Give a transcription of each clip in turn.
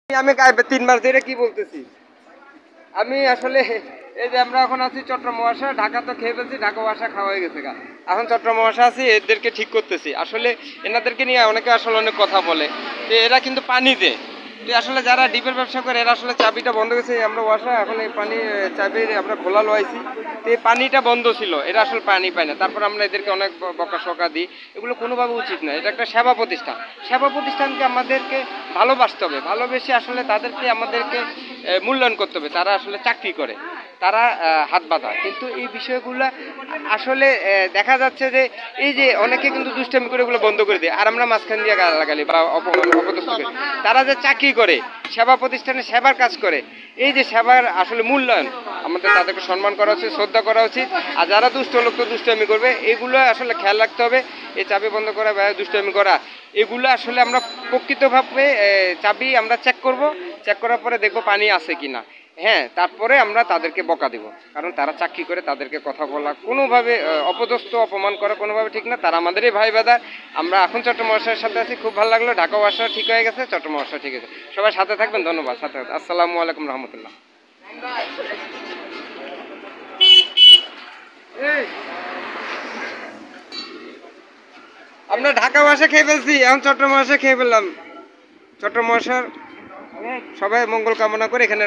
আমি 3 মাস ধরে কি বলতেছি, আমি আসলে এই যে আমরা এখন আছি চট্টগ্রাম মহাশয়, ঢাকা তো খেয়ে ফেলছি, ঢাকা মহাশয় খাওয়া হয়ে গেছে গা। এখন চট্টগ্রাম মহাশয় আছি, এদেরকে ঠিক করতেছি। আসলে এনাদেরকে নিয়ে অনেকে আসলে অনেক কথা বলে যে এরা কিন্তু পানি দেয়। তো আসলে যারা ডিপের ব্যবসা করে এরা আসলে চাবিটা বন্ধ গেছে, আমরা ওয়াসা এখন এই পানি চাবি আমরা খোলা লোয়াইছি। তো এই পানিটা বন্ধ ছিল, এরা আসলে পানি পায় না। তারপর আমরা এদেরকে অনেক বকাশকা দিই, এগুলো কোনোভাবে উচিত না। এটা একটা সেবা প্রতিষ্ঠান, সেবা প্রতিষ্ঠানকে আমাদেরকে ভালোবাসতে হবে, ভালোবেসে আসলে তাদেরকে আমাদেরকে মূল্যায়ন করতে হবে। তারা আসলে চাকরি করে, তারা হাত বাঁধা, কিন্তু এই বিষয়গুলো আসলে দেখা যাচ্ছে যে এই যে অনেকে কিন্তু দুষ্টামি করে এগুলো বন্ধ করে দেয়, আর আমরা মাঝখান দিয়ে গালাগালি বা অপমান অপদস্থ করি। তারা যে চাকরি করে, সেবা প্রতিষ্ঠানে সেবার কাজ করে, এই যে সেবার আসলে মূল্যায়ন, আমাদের তাদেরকে সম্মান করা উচিত, শ্রদ্ধা করা উচিত। আর যারা দুষ্ট লোক তো দুষ্টামি করবে, এগুলো আসলে খেয়াল রাখতে হবে। এই চাবি বন্ধ করা বা দুষ্টামি করা, এগুলো আসলে আমরা প্রকৃতভাবে চাবি আমরা চেক করব, চেক করার পরে দেখব পানি আছে কিনা। হ্যাঁ, তারপরে আমরা তাদেরকে বকা দেব, কারণ তারা চাকরি করে, তাদেরকে কথা বলা কোনোভাবে অপদস্থ অপমান করা কোনোভাবে ঠিক না। তারা আমাদেরই ভাই বাদা। আমরা এখন চট্টগ্রাম মহাশয়ের সাথে আছি, খুব ভালো লাগলো। ঢাকা মহাশয় ঠিক হয়ে গেছে, চট্টগ্রাম মহাশয় ঠিক আছে। সবাই সাথে থাকবেন, ধন্যবাদ। সাথে আসসালামু আলাইকুম রহমতুল্লাহ। আমরা ঢাকা ভাষা খেয়ে ফেলছি, এখন চট্টগ্রাম ভাষা খেয়ে ফেললাম। চট্টগ্রাম ভাষার সবাই মঙ্গল কামনা করে এখানে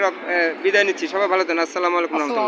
বিদায় নিচ্ছি। সবাই ভালো থাকেন। আসসালামু আলাইকুম রহমতুল্লাহ।